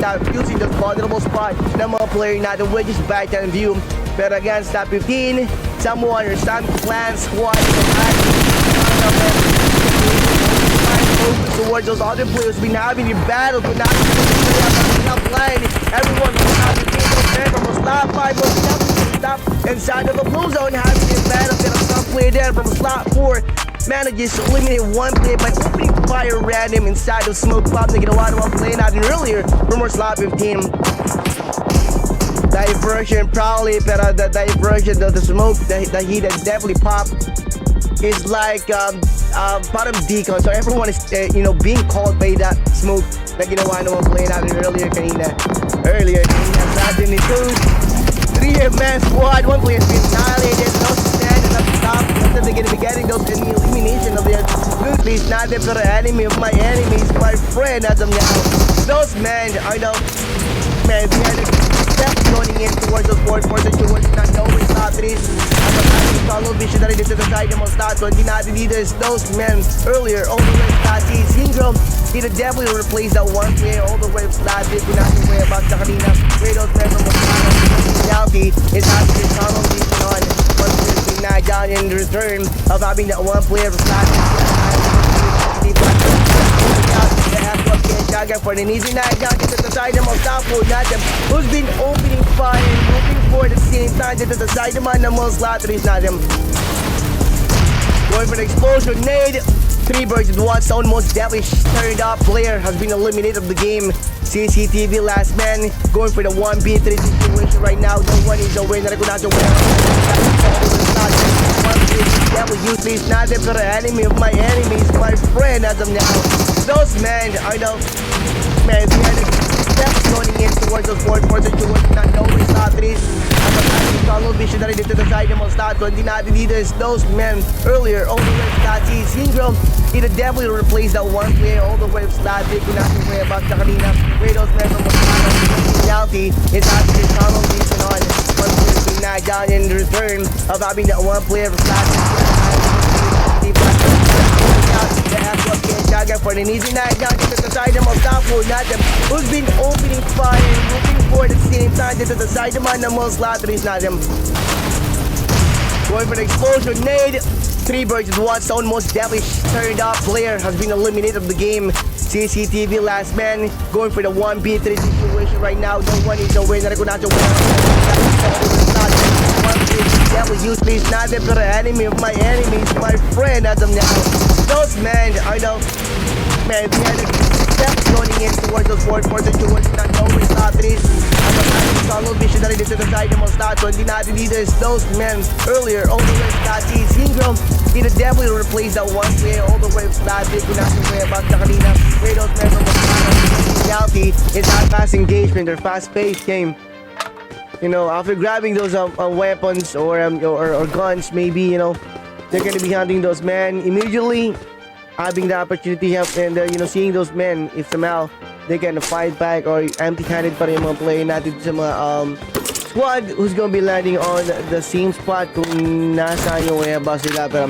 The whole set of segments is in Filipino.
na using the vulnerable spot ng mga player natin, which is back down view. Pero against top 15, someone or some clan squad towards those other players been having a battle, but not line. Everyone was having from slot 5 was stop inside of the blue zone, having a battle. Get a top player there from slot 4. Manages to eliminate one play by opening fire random inside of smoke pop na ginawa naman play natin earlier from our slot 15. Diversion probably, pero the diversion of the smoke, the heat that definitely popped is like bottom decon. So everyone is being called by that smoke na ginawa naman play natin earlier kanina. Natin ito 3-man squad, one player has been annihilated, no stand up top. They're going to be getting those in the elimination of their please not the enemy of my enemies, my friend as of now. Those men are the man steps going in towards the fourth for the towards not knowing top 3. Follow vision that it is to the side of most stats. So hindi natin dito is those men earlier all the way flat syndrome. He'd definitely replace that one player all the way flat. If we're not aware about the kanina, where those men from reality is having this tunnel vision on. One player being knocked down in return of having that one player flat. For an easy night down to the side of most top natin, who's been opening fire, looking for the same time to the side of the most lotteries natin. Going for the explosion, nade. 3 birds with 1 stone, most definitely turned up player has been eliminated of the game. CCTV last man going for the 1v3 situation right now. No one is aware na kung nasa win. Devil useless, not the enemy of my enemies, my friend as of now. Those men are the man steps going in towards the fourth for the towards not knowing top 3. Follow vision that it is to the side of most stats. So hindi natin dito is those men earlier all the way flat syndrome. He'd definitely replace that one player all the way flat. Kung natin way about the kanina, where those men from reality is having this tunnel vision on. One player being knocked down in return of having that one player flat. For an easy night down to the side of top 4 natin, who's been opening fire, looking for the same time to the side of the most lotteries natin. Going for the explosion, nade. 3 birds with 1 stone, most definitely turned up player has been eliminated of the game. CCTV last man going for the 1v3 situation right now. No one is aware na kung nasa win. Definitely useless, not the enemy of my enemies, my friend as of now. Those men are the man steps going in towards the fourth for the towards not knowing top 3. Follow vision that it is to the side of most stats. So hindi natin dito is those men earlier all the way flat syndrome. He'd definitely replace that one player all the way flat. Kung nasa way about the kanina, where those men from reality is that fast engagement or fast-paced game. After grabbing those weapons or guns, maybe they're gonna be hunting those men immediately, having the opportunity and seeing those men if somehow they can fight back or empty-handed pa rin yung mga player natin sa mga squad who's gonna be landing on the same spot kung nasaan yung whereabouts sila. Pero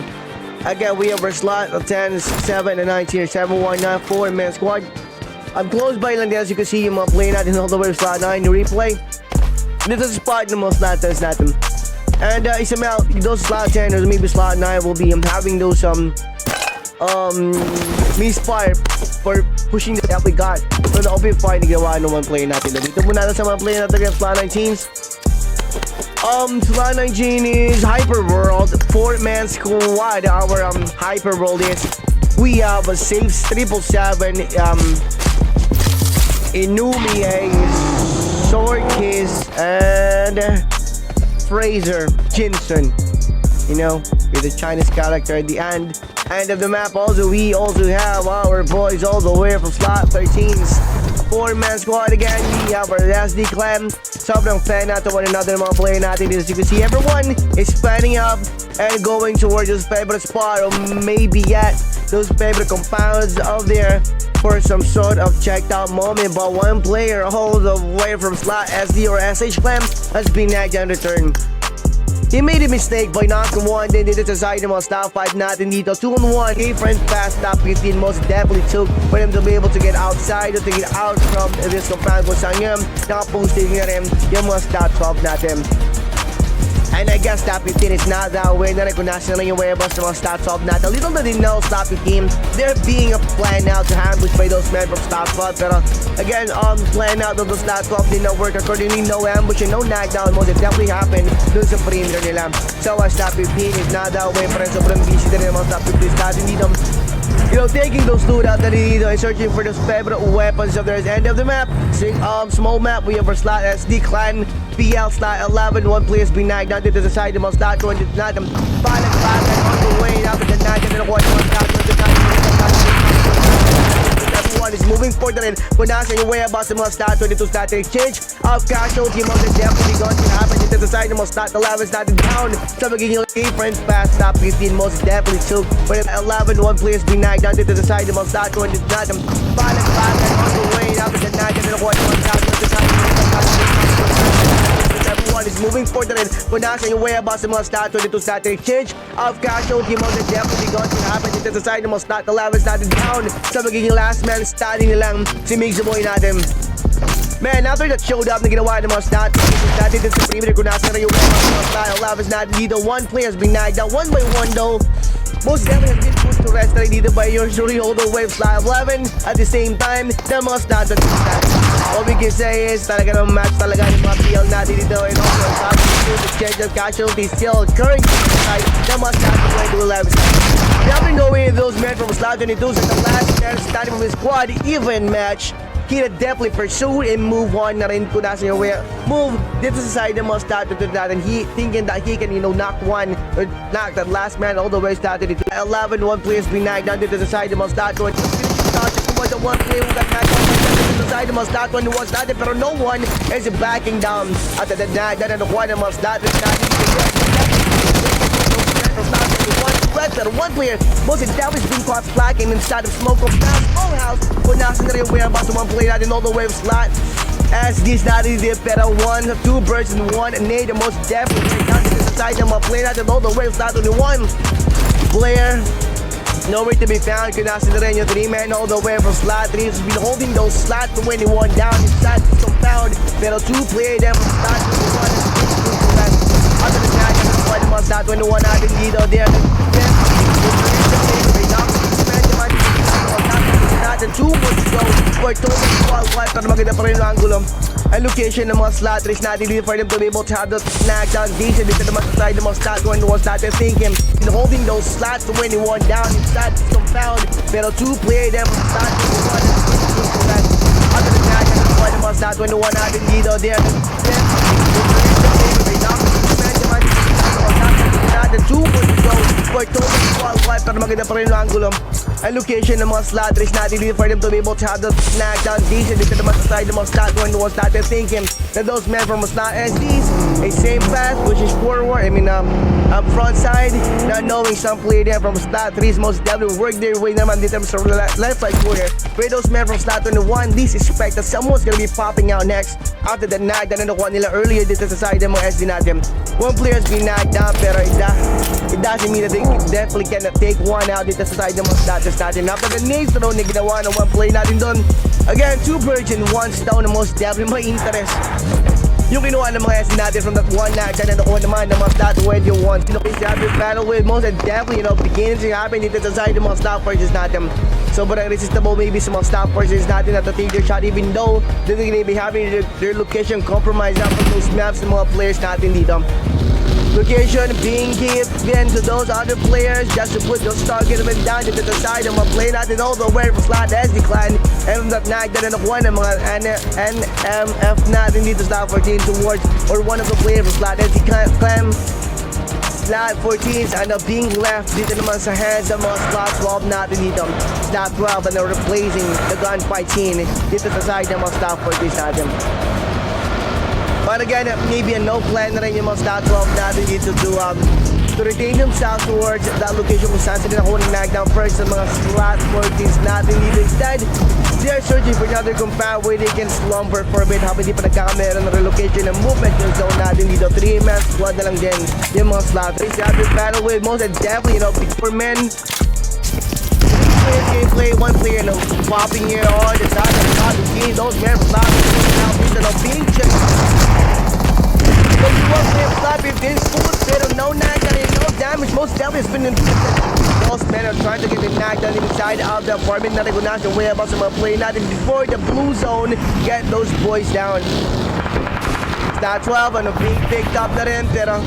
again, we have our slot of 10, 7, and 19 or 7, 1, 9, 4 man squad. I'm close by lang din, as you can see yung mga player natin all the way to slot 9 yung replay. This is the spot ng mga slot 10s natin. And somehow those slot 10 or maybe slot 9 will be having those misfire for pushing that we got from the open fire na ginawa ng one player natin. Dito muna na sa mga player natin against slot 19s. Slot 19 is Hyperworld 4-man squad. Our Hyperworld is we have a safe 777 Inumi, Sword Kiss, and Fraser Jinson. With the Chinese character at the end of the map. Also, we also have our boys all the way from slot 13's 4-man squad again. We have our SD clan. Sobrang fan natin one another mga player natin. As you can see, everyone is fanning up and going towards his favorite spot, or maybe yet those favorite compounds out there for some sort of checked out moment. But one player all the way from slot SD or SH clan has been knocked down the turn. He made a mistake by knocking one, then dito sa side ng mga top 5 natin dito. 2-on-1, different pass, top 15 most definitely took for him to be able to get outside or to get out from this compound kung saan yun. Nakaposting na rin yung mga top 12 natin. And I guess top 15 is not that way. Na rin kung nasa na yung whereabouts ng mga top 12 natin. Little did they know top 15, they're being a plan out to ambush by those men from top 12. Pero again, plan out of those top 12 did not work accordingly. No ambush and no knockdown mode. It definitely happened dun sa perimeter nila. So as top 15 is not that way. Parang sobrang busy na rin mga top 15 natin dito. You know, taking those loot out there dito and searching for those favorite weapons of theirs. End of the map, small map, we have our slot SD clan, PL slot 11, one player's been knocked down to the side of the slot 20 natin. Balag on the way, after the knock and the one everyone is moving forward rin kung nasa yung whereabouts ng mga slot 22 natin. Exchange of casualty among the definitely going to happen dito sa side ng mga slot 11 natin down sa magiging different pass top 15 most definitely took for 11 one player's been knocked down dito sa side ng mga slot 20 natin. Balag on the way, after the knock and the one everyone is moving forward rin kung nasa yung whereabouts ng mga slot 22 natin. Exchange of casualty among the definitely going to happen dito sa side ng mga slot 11 natin down sa magiging last man standing nilang si 𝗦𝗦𝗢𝗘 natin. Man, after that showed up na ginawa ng mga stats natin dito sa perimeter kung nasa na yung mga slot 11 natin dito. One player has been knocked down one by one though. Most definitely has been pushed to rest na dito by your Shuri Holder Wave slot 11 at the same time ng mga stats at stats. All we can say is talaga ng match talaga yung mga PL natin dito and also the exchange of casualties still occurring inside ng mga stats going to 11. Never knowing those men from slot 22 at the last man standing from his squad even match. He definitely pursued and move on na rin kung nasa yung move dito sa side ng mga statue natin. He thinking that he can, you know, knock one or knock that last man all the way statue dito. 11, one player's been knocked down dito sa side ng mga statue. The one player who got knocked down dito sa side ng mga statue and was natin pero no one is backing down at the knock down ng mga statue natin. One player most definitely has been caught slacking inside of smoke of that small house kung nasa na rin whereabouts ng one player natin all the way of slot as this natin did better one, two birds in one and the most definitely natin sa side ng mga player natin all the way of slot 21 player nowhere to be found kung nasa na rin yung 3-man all the way from slot 3 has been holding those slot 21 down inside the compound pero 2 player them from slot 21 under the tag and that's why the mga slot 21 natin dito there natin 2 more to go for total qualified para maganda pa rin ang angulo ang location ng mga slot 3 natin dito for them to be able to have the snack down decent dito naman sa side ng mga slot 21 natin thinking in holding those slots 21 down inside the compound pero 2 player them from slot 21 under the tag and that's why the mga slot 21 natin dito there natin 2 more to go for total qualified para maganda pa rin ang angulo ang location ng mga slot 3 natin dito for them to be able to have the snack down decent dito naman sa side ng mga slot 21 natin thinking that those men from slot SDs a same path which is forward up front side not knowing some player there from slot 3's most definitely work their way naman dito sa left side corner where those men from slot 21 least expect that someone's gonna be popping out next after the knock na nakuha nila earlier dito sa side ng mga SD natin. One player has been knocked down pero it doesn't mean that they definitely cannot take one out dito sa side ng mga status natin. After the nades throw na ginawa ng one play natin doon, again 2 birds and 1 stone na most definitely may interest yung kinuha ng mga SD natin from that one knock na nakuha naman ng mga slot 21. You know, it's having battle with most and definitely, you know, beginning to happen dito sa side ng mga slot forces natin. So but irresistible maybe sa mga slot forces natin na to take their shot even though they're going to be having their location compromised out from those maps ng mga players natin dito. Location being given to those other players just to put those target down to the side of my play natin all the way from slot SD clan and that knock na nakuha ng mga NMF natin dito sa 14 towards or one of the players from slot SD clan slot 14 end up being left dito naman sa hands ng mga slot 12 natin dito slot 12 and they're replacing the gunfight scene dito sa side ng mga slot 14 natin. But again, maybe a no plan na rin yung mga slot 12 natin dito to to retain themselves towards that location kung saan sila nakuha ng knockdown first sa mga slot 40s natin dito. Instead, they are searching for another compound where they can slumber for a bit habang di pa nagkakamera ng relocation ng movement yung zone natin dito. 3-man squad na lang din yung mga slot. They have to battle with most and definitely, before men. Gameplay, one player, popping here all the time. Those men flopping now, being checked. One player flopping, this full pero no knockdown and no damage. Most definitely has been inflicted. Those men are trying to get the knockdown inside of the apartment. Natin kung nasa way about sa mga play natin before the blue zone get those boys down. Stat 12, being picked up na rin, pero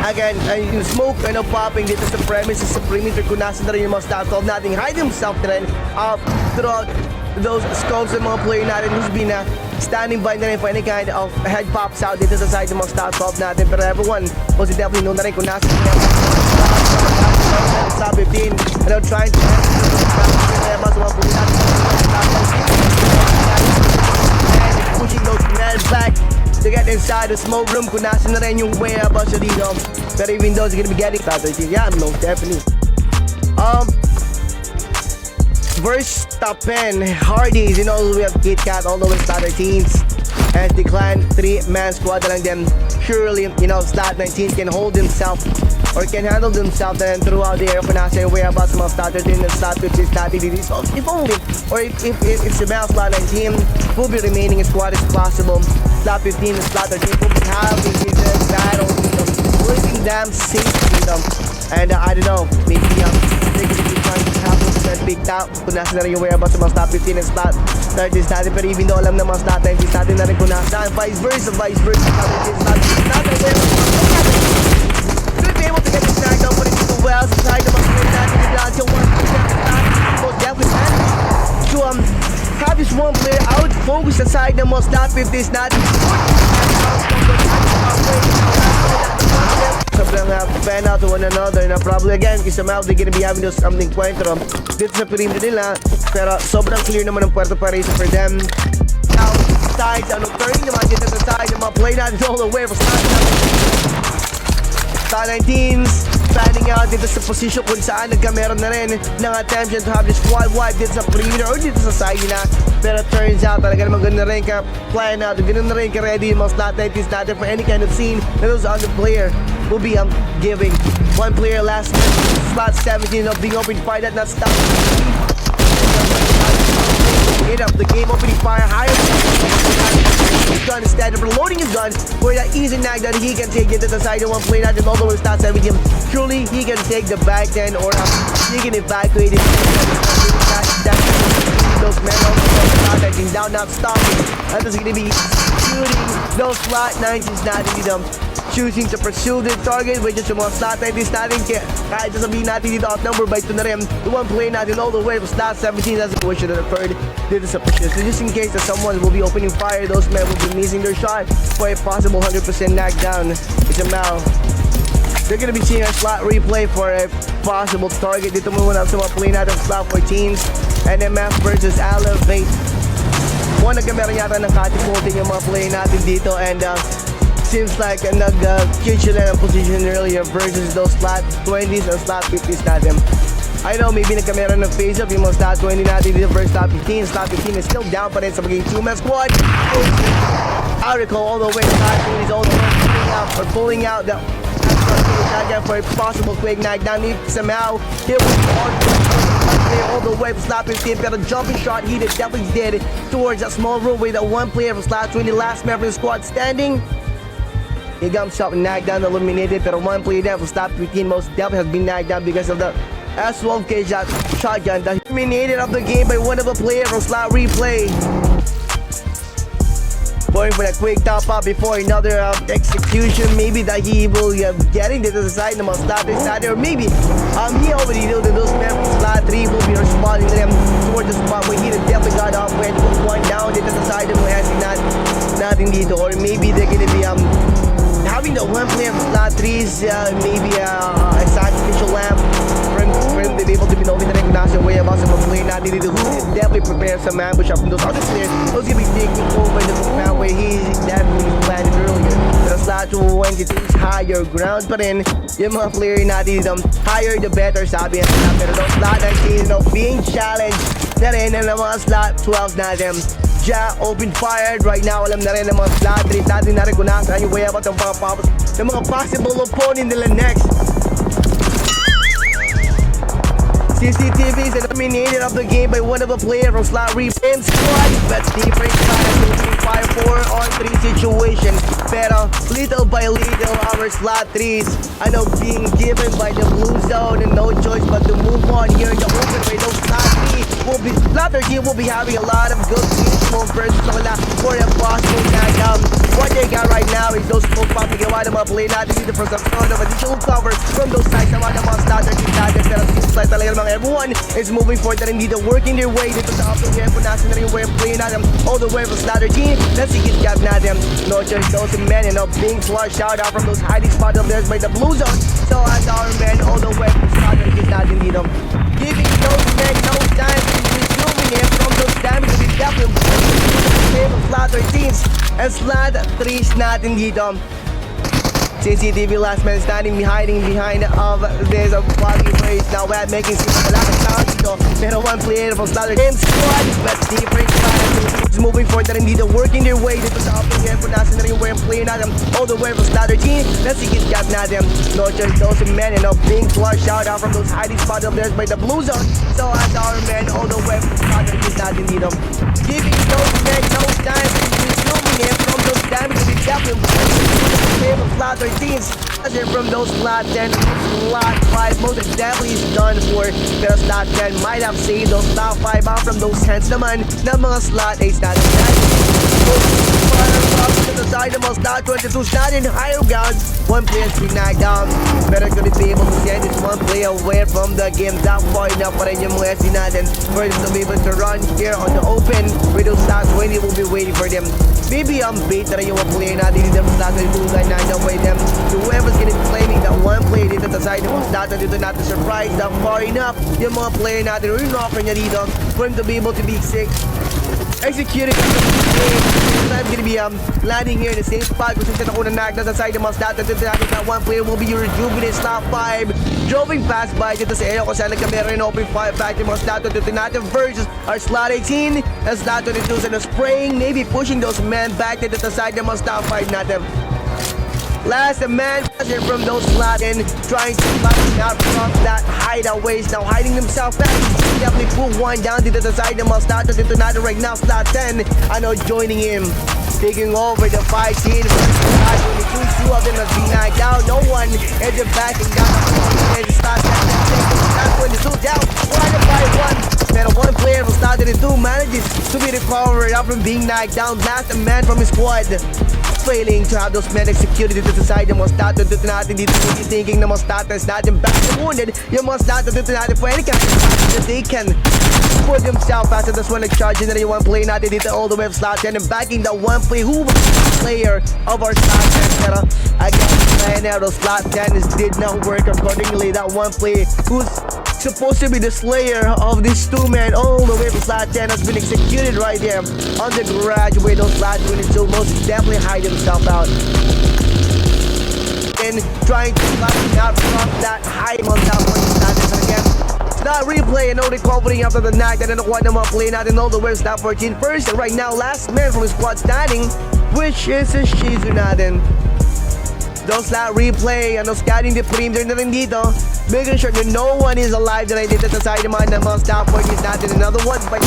again, yung smoke, popping dito sa premises, sa perimeter, kung nasa na rin yung mga stat 12 natin, hide himself na rin throughout those scopes ng mga player natin who's been standing by na rin for any kind of head pops out dito sa side ng mga stat 12 natin. Pero everyone, most definitely know na rin kung nasa sa 15, trying to pushing those men back to get inside the smoke room kung nasa na rin yung way about siya dito. Pero even though he's gonna be getting started, yeah, no, definitely. Verstappen, Hardys, we have KitKat, all the way starter teams. As the clan 3-man squad na lang din. Surely, slot 19 can hold himself or can handle themselves and throughout the air kung nasa yung way about sa mga starter team and slot 15 natin dito. So, if only, or if 𝗲𝗲 slot 19 will be remaining as squad as possible, slot 15 and slot 13 will be having this battle, working them safe dito. And I don't know, maybe they could be trying to have those picked out kung nasa na rin yung whereabouts sa mga slot 15 and slot 30s natin. Pero even though alam na mga slot 90s natin na rin kung nasa, vice versa, slot 15s natin could be able to get this knocked out, but it's too well sa side ng mga player natin until one most definitely managed to have this one player out focus sa side ng mga slot 15s natin. Sobrang fan out to one another na probably again somehow they're gonna be having those something kwentro dito sa perimeter nila, pero sobrang clear naman ang puerto para isa for them. Outside, turning naman dito sa side ng mga play natin all the way for Star 19s fanning out dito sa position kung saan nagkameron na rin ng attention to have this squad wipe dito sa perimeter or dito sa side nila. Pero turns out talaga naman ganun na rin ka-plan out, ganun na rin ka-ready yung mga slot 90s natin for any kind of scene that those other player will be giving. One player last slot 17 of being open fire that not stop. Hit up the game opening fire higher. His gun instead of reloading his gun for that easy knock that he can take it to the side of one play not just all the way start 17. Truly he can take the back then or he can evacuate it. Those men also down not stopping. That is gonna be shooting those slot 90s not in them. Choosing to pursue the target which is yung mga slot 90s natin kahit sasabihin natin dito outnumbered by 2 na rin. The one play natin all the way from slot 17 as a position that occurred dito sa position. So just in case that someone will be opening fire, those men will be missing their shot for a possible 100% knockdown. Somehow they're gonna be seeing a slot replay for a possible target. Dito muna sa mga play natin slot 14s. NMF versus Elevate. One nagkameron yata ng catapulting yung mga play natin dito and seems like nag-kitchen ng position earlier versus those slot 20s and slot 50s natin. I know maybe nagkameron ng face-up yung mga slot 20 natin dito versus slot 15. Slot 15 is still down pa rin sa maging 2-man squad. Article all the way slot 20 is all the way pulling out the for a possible quick knockdown. If somehow he was all the way from slot 15, but a jumping shot he definitely did towards that small room with that one player from slot 20 last member of the squad standing. He got himself knocked down, eliminated, but one player there from slot 15 most definitely has been knocked down because of the 𝗧𝗢𝗘 shotgun that eliminated of the game by one of the player from slot replay. Going for that quick top up before another execution. Maybe that he will getting to the side ng mga slot side, or maybe he already knew that those men from slot 3 will be responding to them towards the spot where he definitely got off when one down dito sa side of the natin dito, or maybe they're gonna be having the one player from slot 3's maybe a sacrificial lamp for him to be able to be noted and recognize the way about some player natin dito who definitely prepare some ambush from those other players. Those gonna be taking over the map where he definitely planned earlier. The slot slot 22's higher ground pa rin. Yung mga player natin dito, higher the better sabi yan nila. Pero those slot 19, being challenged na rin ng mga slot 12 natin. Ja, open fired right now. Alam na rin ng mga slot 3 natin na rin kung nasaan yung way about ng mga possible opponent nila next. CCTV is eliminated of the game by one of the players from slot replay squad, but different fire 4-on-3 situation. Pero little by little, our slot 3s are now being given by the blue zone and no choice but to move on here in the open way. Those slot 13 will be having a lot of good team versus for a possible knockdown. What they got right now is those smoke popping gawa ng mga play natin dito for some sort of additional cover from those sides naman ng mga slot 13 natin. Pero seems like talaga mga everyone is moving forward na rin dito, working their way dito sa upper game. Punasan na rin yung way of play natin all the way from slot 13. Let's see his gap natin. No choice, those men and being flushed out from those hiding spots of theirs by the blue zone. So as our men all the way from slot 13 natin dito, giving those men no time to resuming it from those damage to be definitely from slot 13s and slot 3s natin dito. CCTV last man standing hiding behind of this foggy race. Now we're making a lot of sound dito. Pero one player from slot 13 squad, but different is moving forward na rin dito, working their way dito sa upper game. Punasan na rin yung way of play natin all the way from slot 13. Let's see his gap natin. No choice, those men and being flushed out from those hiding spots of theirs by the blue zone. So as our men all the way from slot 13 natin dito, giving those men no time to resuming it from those damage to be definitely from slot 13s. From those slot 10, slot 5 most definitely is done for. Pero slot 10 might have saved those slot 5 out from those hands naman ng mga slot 8 natin. To the side of most slot 22's not in higher ground. One player is being knocked down. Better gonna be able to send this one player away from the game. That far enough pa rin yung mga SC natin for them to be able to run here on the open. With those slot 20 will be waiting for them. Maybe bait na rin yung player natin dito sa slot 22 na way them. Whoever's gonna be claiming that one player dito sa side ng slot dito natin surprise that far enough yung mga player natin rin-offer niya dito for him to be able to be 6. Executing I'm gonna be landing here in the same spot kung saan ako na-knock na sa side ng mga slot dito natin that one player will be rejuvenate slot 5 droving fast by dito sa area kung saan nagkamera rin open 5 back yung mga slot dito natin versus our slot 18 and slot 22 and spraying maybe pushing those men back dito sa side ng mga slot 5 natin. Last man from those slot in trying to find out from that hideaways now hiding themselves back. Definitely put one down dito sa side ng mga slot dito natin right now. Slot 10 I know joining him, taking over the fight scene. Two of them have been knocked down. No one is backing down. And slot 10 22 down 1-by-1. Pero one player from slot 22 manages to be recovered up from being knocked down. Last man from his squad failing to have those men executed dito sa side ng mga status dito natin dito thinking ng mga status natin back to wounded yung mga status dito natin for any kind that they can put themselves as this one nag-charge na rin yung one play natin dito all the way of slot 10 and backing that one play who was the player of our slot 10 pero again those slot 10 did not work accordingly. That one play who's supposed to be the slayer of these two men all the way from slot 10 has been executed right there on the garage where those slot 22 most definitely hide himself out and trying to slot out from that high on top of the status again. Slot replay and no recovering after the knock that nakuha ng mga play natin all the way slot 14 first and right now last man from his squad standing which is a Shizu natin. Those slot replay and those scouting the perimeter na rin dito, making sure that no one is alive na rin dito sa side naman ng mga stop workers natin. Another one, but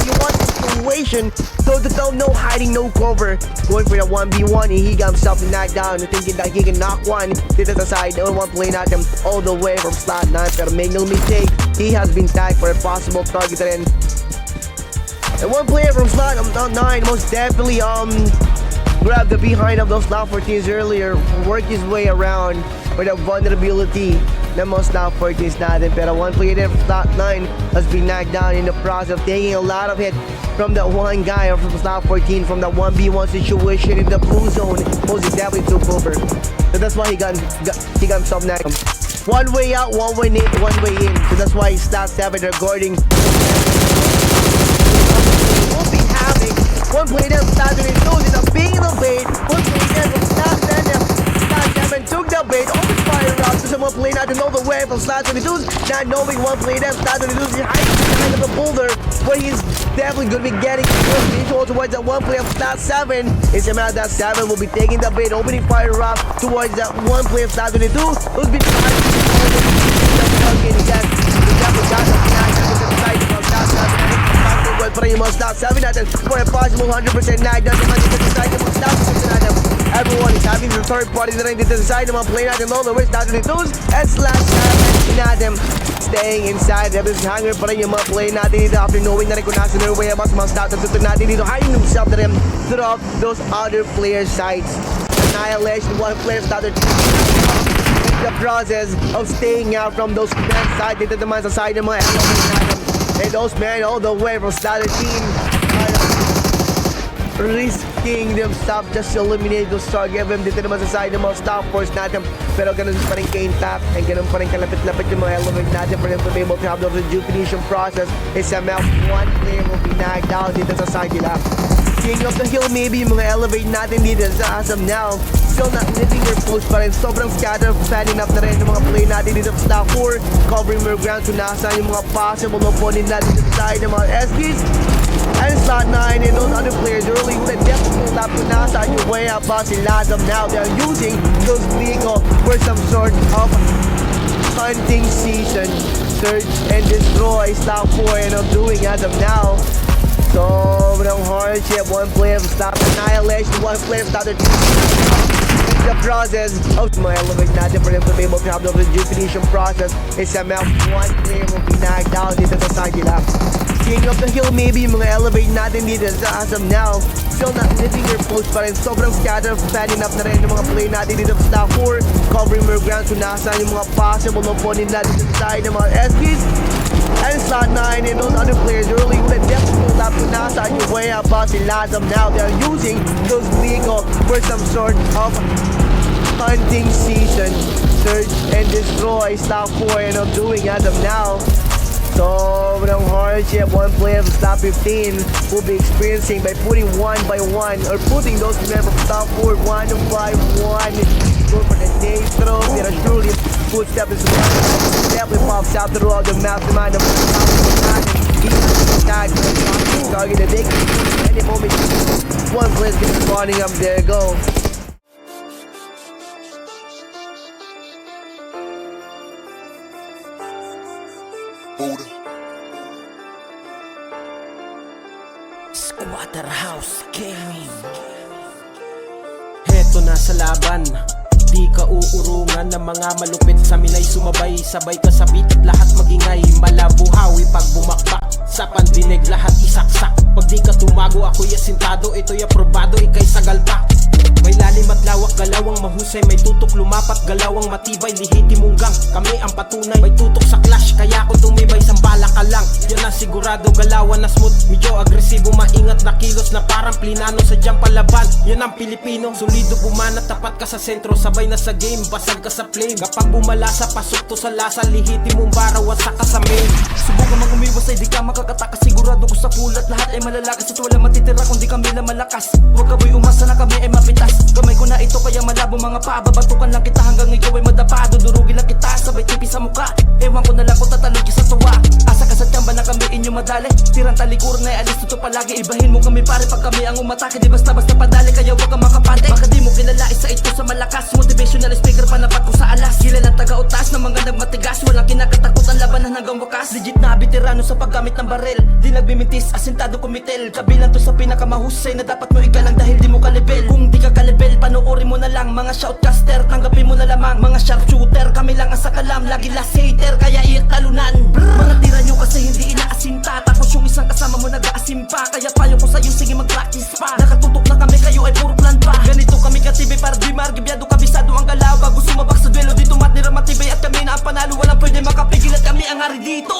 you want the situation, so to tell no hiding, no cover, going for the 1v1, he got himself knocked down, thinking that he can knock one dito sa side, no one play natin all the way from slot 9, pero make no mistake, he has been tagged for a possible target rin. And one player from slot 9 most definitely grab the behind of those slot 14s earlier, work his way around with a vulnerability ng mga slot 14s natin. Pero one player there from slot 9 has been knocked down in the process of taking a lot of hit from that one guy or from slot 14 from that 1v1 situation in the blue zone. Most definitely took over. So that's why he got himself knocked. One way out, one way in, one way in. So that's why slot 7 they're guarding. We'll be having one play them slot 22 in a being in the bait. One play them from slot 10 natin all the way from 𝗧𝗢𝗘 not knowing one play that 𝗧𝗢𝗘 behind the boulder, where he's definitely going to be getting visual towards that one play of 𝗧7. It's a matter that 7 will be taking the bait, opening fire up towards that one play of 𝗧𝗢𝗘, who's been trying to para yung mga 𝗧7 natin for a possible 100% nag. Doesn't matter kung decide yung mga 𝗧7 natin. Everyone is having the third party na rin dito sa side ng mga play natin all the way 𝗧𝗢𝗘 and /7 natin staying inside. Everyone's hanger pa rin yung mga play natin dito after knowing na rin kung nasa their way about sa mga 𝗧7 natin dito. Hiding himself na rin through those other player sides. Annihilation, one player 𝗧𝗢𝗘 the process of staying out from those men side dito naman sa side ng mga elements natin. And those men all the way from 𝗧7 are risking themselves just to eliminate those target them dito naman sa side ng mga staff force natin. Pero ganun pa rin ka-intact and ganun pa rin kalapit-lapit yung mga element natin for them to be able to have the rejuvenation process. It's a mouth, one player will be knocked out dito sa side nila. King of the hill maybe yung mga elevate natin dito sa as of now. Still not living their post pa rin. Sobrang scatter, fanning up na rin yung mga play natin dito sa staff 4. Covering more ground kung nasaan yung mga possible opponent natin dito sa side ng mga SPs. And slot 9 and those other players early with a definitely lap kung nasaan yung way up sila as of now. They are using those vehicle for some sort of hunting season. Search and destroy slot 4 and I'm doing as of now. Sobrang hardship, one player of stop annihilation, one player of 𝗧𝗢𝗘 the process of mga elevate natin for them to be able to have the rejuvenation process. It's a map, one player will be knocked out dito sa side nila. King of the hill maybe yung mga elevate natin dito sa as of now. Still not living their post pa rin. Sobrang scatter, fanning up na rin yung mga play natin dito sa staff 4. Covering more ground kung nasaan yung mga possible opponent natin sa side ng mga SPs. And slot 9 and those other players early with a definitely lap kung nasaan yung way up sila as of now. They are using those vehicle for some sort of hunting season. Search and destroy slot 4 and I'm doing as of now. Sobrang hardship, one player of slot 15 will be experiencing by putting one by one or putting those members of slot 4 one by one. Go for the day throw, there are truly footsteps is definitely pops out throughout the map. The mind of target the big any moment one player's gonna be spawning up. There you go. 𝗧𝗢𝗘 Heto na sa laban, di ka uurungan ng mga malupit sa minay sumabay. Sabay kasabit at lahat magingay, malabuhawi pag bumakbak. Sa pandinig lahat isaksak. Pag di ka tumago ako'y asintado, ito'y aprobado, ika'y sagalpak. May lalim at lawak, galawang mahusay, may tutok lumapat, galawang matibay, lihitimunggang. Kami ang patunay, may tutok sa clash, kaya ako tumibay, sambala ka lang. Yan ang sigurado, galawan na smooth, medyo agresibo, maingat na kilos na parang plinano, sadyang palaban. Yan ang Pilipino, solido bumanat, tapat ka sa sentro, sabay na sa game, basag ka sa flame. Kapag bumalasa, pasok to sa lasa, lihitimong baraw, wasak ka sa main. Subukan mang umiwas ay di ka makakatakas, sigurado ko sa pulat, lahat ay malalakas at wala matitira kundi kami lang malakas. Huwag ka boy umasa na kami ay mapitas, gamay ko na ito kaya malabo mga paa. Babatukan lang kita hanggang ikaw ay madapa, dudurugin lang kita sabay tipi sa muka. Ewan ko na lang kung tatalog sa tuwa. Asa ka sa tiyamba na kami inyo madali, tirang talikuran ay alis ito palagi. Ibahin mo kami pare pag kami ang umatake, di basta-basta padali kaya huwag ka makapate. Baka di mo kilala isa ito sa malakas, motivational speaker panapat ko sa alas. Kilalang taga-utas ng mga nagmatigas, walang kinakatakutan labanan hanggang wakas. Legit na veterano sa paggamit ng barel, di nagbimintis, asintado kumitel. Kabilang to sa pinakamahusay na dapat mo igalang dahil di mo kalibel. Kung di ka kalibel, panoorin mo na lang mga shoutcaster, tanggapin mo na lamang mga sharpshooter. Kami lang ang sakalam, lagi last hater, kaya iyak talunan. Mga tira nyo kasi hindi inaasinta, tapos yung isang kasama mo nag-aasim pa. Kaya payo ko sa'yo, sige mag-practice pa. Nakatutok na kami, kayo ay puro plan pa. Ganito kami katibi para di margibyado, kabisado ang galaw. Bago sumabak sa duelo dito matira matibay at kami na ang panalo. Walang pwede makapigil at kami ang hari dito.